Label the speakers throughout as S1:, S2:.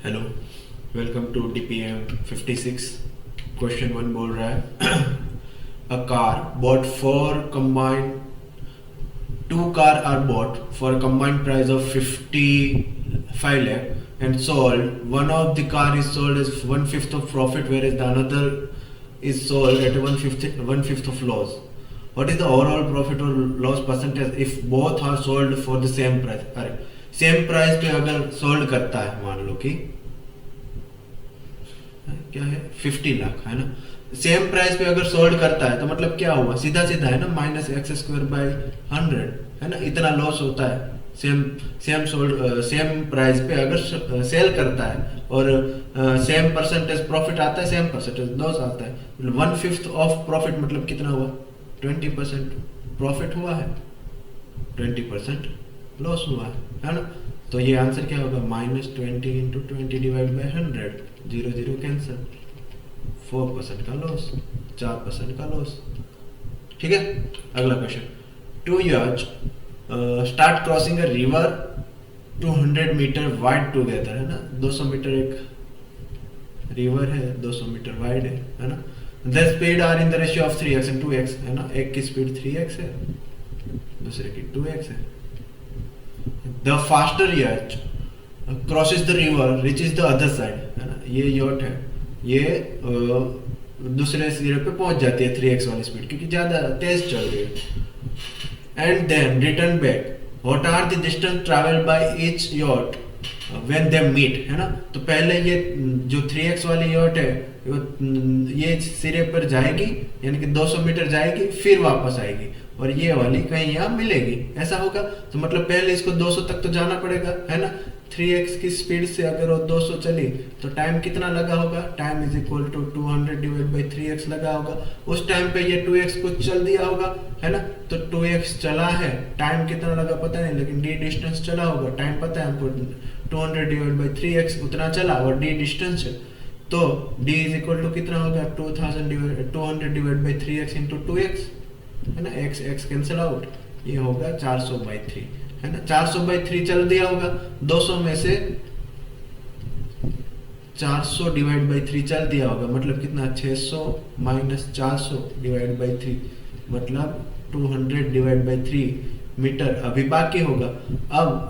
S1: Hello, welcome to DPM 56। Question 1 बोल रहा है a car bought for combined two car are bought for a combined price of 55 lakh and sold. One of the car is sold as 1/5 of profit, whereas the another is sold at 1/5 of loss. What is the overall profit or loss percentage if both are sold for the same price? अरे same price पे अगर sold करता है, मान लो कि क्या है 50 लाख है ना, सेम प्राइस पे अगर सोल्ड करता है तो मतलब क्या हुआ, सीधा सीधा है ना, -x² by 100 है ना, इतना लॉस होता है। सेम प्राइस पे अगर सेल करता है और सेम परसेंटेज प्रॉफिट आता है, सेम परसेंटेज लॉस आता है। 1/5 ऑफ प्रॉफिट मतलब कितना हुआ, 20% प्रॉफिट हुआ है, 20% लॉस हुआ है ना। तो ये आंसर क्या होगा, -20 इंटू 20 डिवाइड बाई 100, 0 0 कैंसिल, 4% का लॉस, 4% का लॉस। ठीक है, अगला question. 2 years start crossing a river 200 metre wide together, है ना, 200 मीटर एक रिवर है, 200 मीटर वाइड है ना। The speed are in the ratio of 3x and 2x, है ना, एक की स्पीड 3x है, दूसरे की 2x है। The faster yacht crosses the river reaches the other side, है ना, ये yacht है, ये दूसरे सिरे पे पहुंच जाती है 3x वाली स्पीड, क्योंकि ज्यादा तेज चल रही है। And then return back, what are the distance travel by each yacht when they meet, है ना। तो पहले ये जो 3x वाली yacht है, ये सिरे पर जाएगी, यानी कि 200 मीटर जाएगी, फिर वापस आएगी, और ये वाली कहीं यहाँ मिलेगी, ऐसा होगा। तो मतलब पहले इसको 200 तक तो जाना पड़ेगा, है ना। 3x की स्पीड से अगर वो 200 चली तो टाइम कितना लगा होगा, time is equal to 200 divide by 3x लगा होगा। उस टाइम पे ये 2x कुछ चल दिया होगा, है ना, तो 2x चला है, टाइम कितना लगा पता नहीं, लेकिन d डिस्टेंस चला होगा, टाइम पता है हमको, 200 डिवाइड बाई 3x उतना चला, और d डिस्टेंस है, तो d इज इक्वल टू कितना होगा, 200 divide by 3x into 2x, है ना, x कैंसिल आउट, ये होगा 400/3, है ना। 400/3 चल दिया होगा, 200 में से 400 डिवाइड बाई 3 चल दिया होगा, मतलब कितना, 600 माइनस 400 डिवाइड बाई 3, मतलब 200 डिवाइड बाई 3 मीटर अभी बाकी होगा।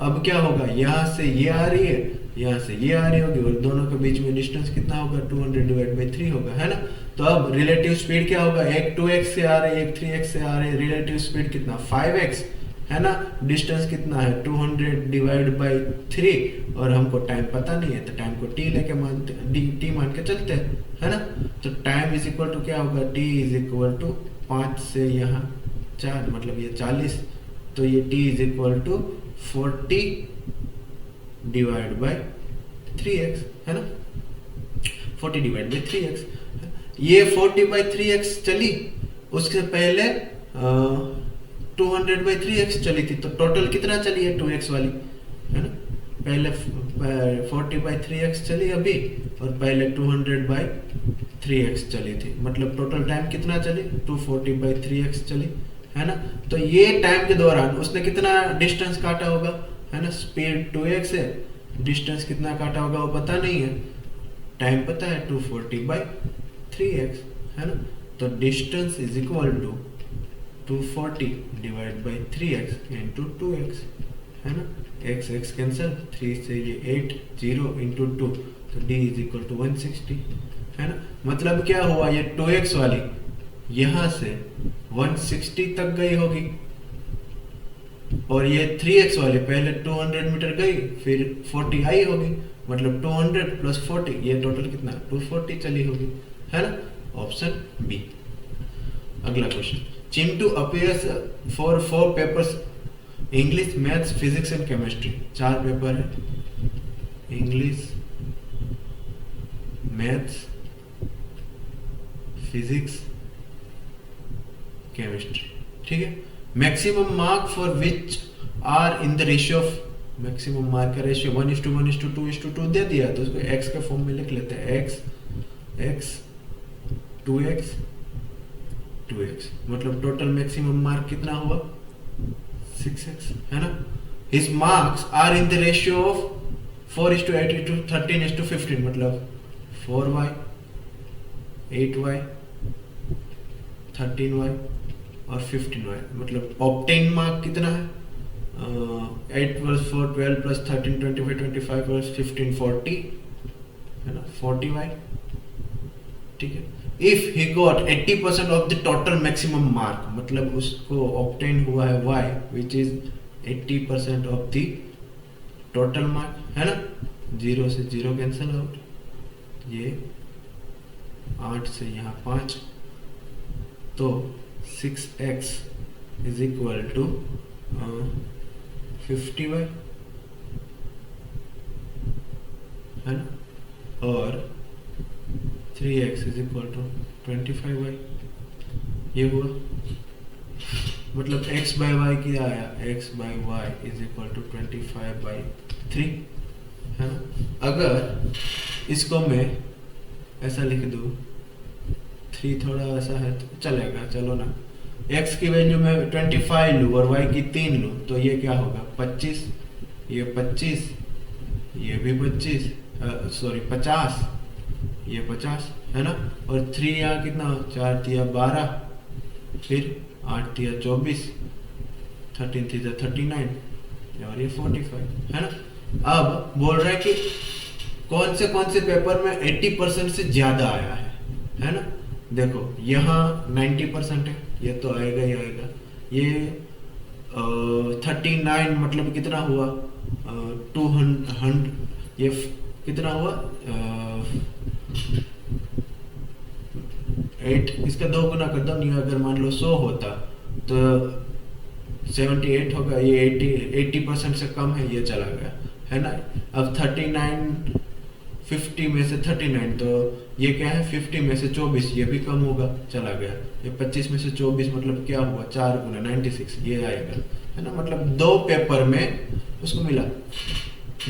S1: अब क्या होगा, यहाँ से ये आ रही है, यहाँ से ये आ रही होगी, और दोनों के बीच में डिस्टेंस कितना होगा, 200 डिवाइड बाई 3 होगा, है ना। तो अब रिलेटिव स्पीड क्या होगा, एक 2x से आ रही है, एक 3x से आ रही है, रिलेटिव स्पीड कितना, 5x, है ना। डिस्टेंस कितना है, 200 डिवाइड बाई 3, और हमको टाइम पता नहीं है, तो टाइम को t लेके t मान के चलते हैं, है ना। तो टाइम इज इक्वल टू क्या होगा, t इज इक्वल टू 5 से यहाँ 4, मतलब ये 40, तो ये t is equal to 40 divide by 3x, है ना, 40 डिवाइड बाई 3x। ये 40/3x चली, उसके पहले 200/3x चली थी, तो टोटल कितना चली है 2x वाली, है ना। पहले 40/3x चली अभी, और पहले 200/3x चली थी, मतलब टोटल टाइम कितना चली, 240/3x चली, है ना। तो ये टाइम के दौरान उसने कितना डिस्टेंस काटा होगा, है ना, स्पीड 2x है, डिस्टेंस कितना काटा होगा वो पता नहीं है, टाइम पता है 240/3x, है ना। तो distance is equal to 240 divide by 3x into 2x, है ना, x कैंसिल, 3 से ये 8, 0 इंटू 2, तो d इज इक्वल टू 160, है ना। मतलब क्या हुआ, ये 2x वाली यहाँ से 160 तक गई होगी, और ये 3x वाली पहले 200 मीटर गई, फिर 40 आई होगी, मतलब 200 प्लस 40, ये टोटल कितना, 240 चली होगी, है ना। Option B. अगला question. Chintu appears for 4 papers, English, maths, physics and chemistry. 4 paper है, इंग्लिश, मैथ्स, फिजिक्स, केमिस्ट्री, ठीक है। Maximum mark for which are in the ratio of, maximum mark का रेशियो 1:1:2:2 दे दिया, तो उसको x के फॉर्म में लिख लेते हैं, x 2x 2x, मतलब टोटल मैक्सिमम मार्क कितना हुआ, 6x, है ना। His marks are in the ratio of 4:8:13:15 मतलब 4y 8y 13y और 15y मतलब ऑप्टेन मार्क कितना है 8 + 4 12 + 13 25 25 + 15 40 है ना 40y ठीक है। If he got 80% of the total maximum mark मतलब उसको ऑब्टेन हुआ है y which is 80% of the total mark है ना 0 से 0 कैंसिल आउट ये 8 से यहाँ 5 तो 6x is equal to 50y है ना और 3x is equal to 25y ये हुआ मतलब x बाय y क्या आया x by y is equal to 25/3 है ना। अगर इसको मैं ऐसा लिख दूं 3 थोड़ा ऐसा है तो चलेगा चलो ना x की वैल्यू में 25 लूँ और y की 3 लूँ तो ये क्या होगा 25 ये 25 ये भी 25 सॉरी 50 ये 50 है ना और 3 यहाँ कितना 4 तिया 12 फिर 8 तिया 24 13 तिया 39 और ये 45 है ना। अब बोल रहा है कि कौन से पेपर में 80% से ज्यादा आया है ना। देखो यहाँ 90% है ये तो आएगा ही आएगा ये 39 मतलब कितना हुआ 200 ये कितना हुआ 8 इसका 2 गुना कर दो नहीं अगर मान लो 100 होता तो 78 होगा ये 80% से कम है ये चला गया है ना। अब 39 50 में से 39 तो ये क्या है 50 में से 24 ये भी कम होगा चला गया ये 25 में से 24 मतलब क्या हुआ 4 गुना 96 ये आएगा है ना। मतलब 2 पेपर में उसको मिला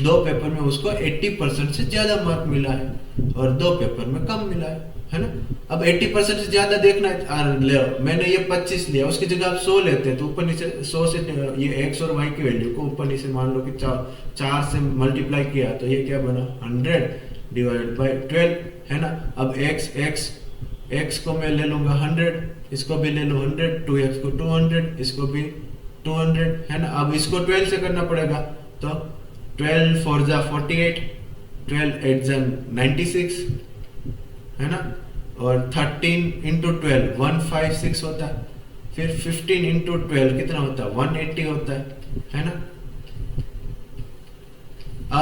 S1: 2 पेपर में उसको 80% से ज्यादा मार्क मिला है और 2 पेपर में कम मिला है ना। अब 80% से ज्यादा देखना है ले मैंने ये 25 लिया उसकी जगह आप 100 लेते हैं तो ऊपर नीचे 100 से ये x और y की वैल्यू को ऊपर नीचे मान लो कि 4 से मल्टीप्लाई किया तो ये क्या बना 100 डिवाइड बाय 12 है ना। अब x को मैं ले लूंगा 100 इसको भी ले लो 100 2x को 200 इसको भी 200 है ना। अब इसको 12 से करना पड़ेगा तो 12 4 जा 48 12 8 जा 96 है ना और 13 इंटू 12 156 होता है फिर 15 इंटू 12 कितना होता है 180 होता है ना।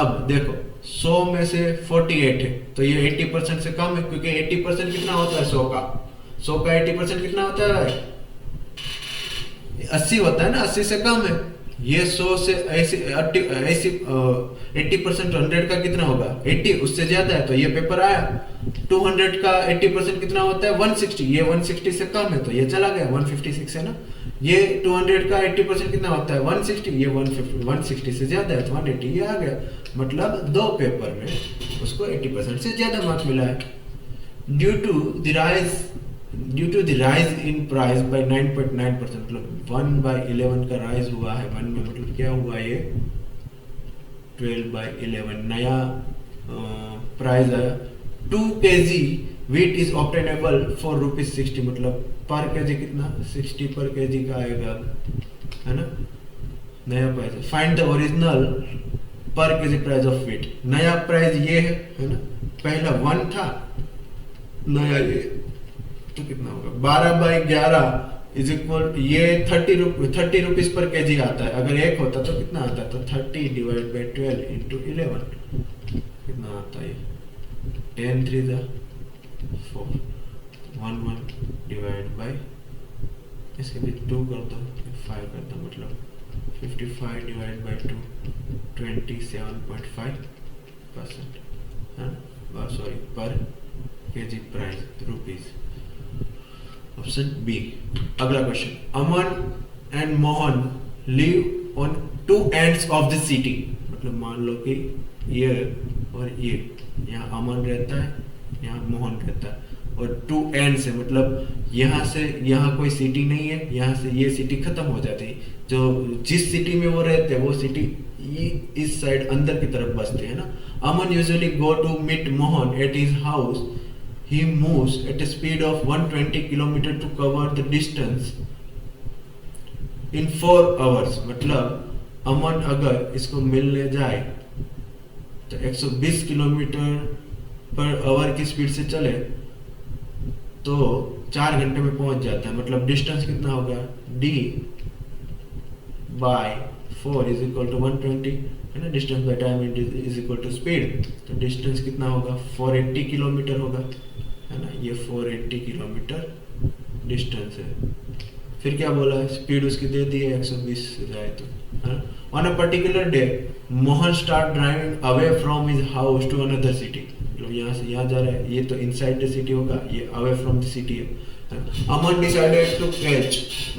S1: अब देखो 100 में से 48 है तो ये 80% से कम है क्योंकि 80% कितना होता है 100 का 80% कितना होता है 80 होता है ना 80 से कम है ये 100 से 80% 100 का कितना होगा 80 उससे ज्यादा है तो ये पेपर आया 200 का 80% कितना होता है 160 ये 160 से कम है तो ये चला गया 156 है ना। ये 200 का 80% कितना होता है 160 ये 160 से ज्यादा है तो 180 ये आ गया मतलब 2 पेपर में उसको 80% से ज्यादा मार्क मिला है। Due to the rise in price by 9.9% मतलब 1/11 का राइज हुआ है 1 में मतलब क्या हुआ ये 12/11 नया प्राइस आया 2 kg wheat is obtainable for ₹60 मतलब पर केजी कितना 60 पर केजी का आएगा है ना नया प्राइस। फाइंड द ओरिजिनल पर केजी प्राइस ऑफ wheat नया प्राइस ये है ना पहला 1 था नया ये तो कितना होगा 12/11 इज इक्वल ये 30 रुपीज पर केजी आता है अगर 1 होता तो कितना आता तो 30 डिवाइड बाय 12 इंटू 11 कितना आता है 10 3 जा 4 1 डिवाइड बाय इसके भी 2 कर दो 5 कर दो मतलब 55 डिवाइड बाय 2 27.5% हाँ sorry per KG price rupees. Option B. अगला question Aman and Mohan live on 2 ends of the city मतलब मान लो कि ये और ये यहाँ अमन रहता है यहाँ मोहन रहता है और 2 ends है मतलब यहाँ से यहाँ कोई सिटी नहीं है यहाँ से ये सिटी खत्म हो जाती है जो जिस सिटी में वो रहते हैं वो सिटी ये इस साइड अंदर की तरफ बसते हैं ना। Aman usually go to meet Mohan at his house, he moves at a speed of 120 kilometer to cover the distance in 4 hours. मतलब अमन अगर इसको मिलने जाए तो 120 किलोमीटर पर आवर की स्पीड से चले तो 4 घंटे में पहुंच जाता है। मतलब डिस्टेंस कितना होगा, d by 4 is equal to 120 है ना, distance by time is equal to speed. तो डिस्टेंस कितना होगा, 480 किलोमीटर होगा है ना, ये 480 किलोमीटर डिस्टेंस है। फिर क्या बोला है, स्पीड उसकी दे दी है 120 से जाए तो। On a particular day Mohan start driving away from his house to another city. मतलब यहाँ से यहाँ जा रहा है, ये तो इनसाइड द सिटी होगा, ये अवे फ्रॉम द सिटी है। Aman decided to catch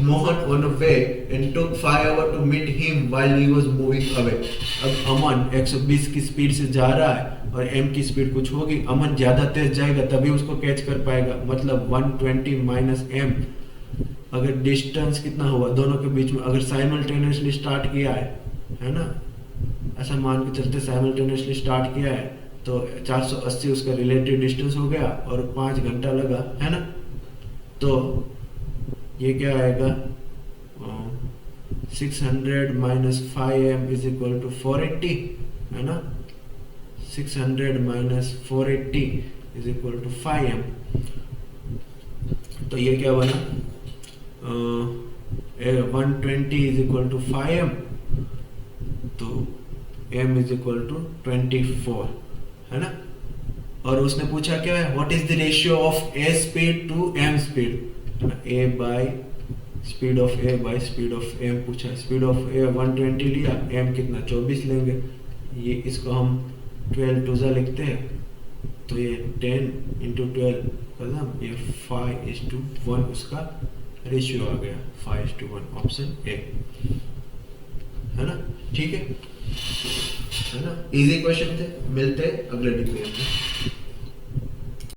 S1: Mohan on the way and took 5 hours to meet him while he was moving away. अब अमन 120 की स्पीड से जा रहा है और m की स्पीड कुछ होगी, अमन ज्यादा तेज जाएगा तभी उसको कैच कर पाएगा। मतलब 120 माइनस m, अगर डिस्टेंस कितना हुआ दोनों के बीच में, अगर साइमल्टेनियसली स्टार्ट किया है ना, ऐसा मान के चलते साइमल्टेनियसली स्टार्ट किया है तो 480 उसका रिलेटिव डिस्टेंस हो गया और 5 घंटा लगा है ना। तो ये क्या आएगा, 600 minus 5m is equal to 480 है ना, 600 minus 480 is equal to 5m। तो ये क्या बना, 120 इज इक्वल टू 5m, तो m इज इक्वल टू 24 है ना। और उसने पूछा क्या है, what is the ratio of a speed to m speed, a by speed of a by speed of m पूछा है। स्पीड ऑफ a 120 लिया, m कितना 24 लेंगे, ये इसको हम 12 टू लिखते हैं तो ये 10 इंटू 12 करना, ये 5:1 उसका रेशियो आ गया, 5:1 ऑप्शन ए है ना। ठीक है ना, इजी क्वेश्चन थे। मिलते अगले डिबेट में।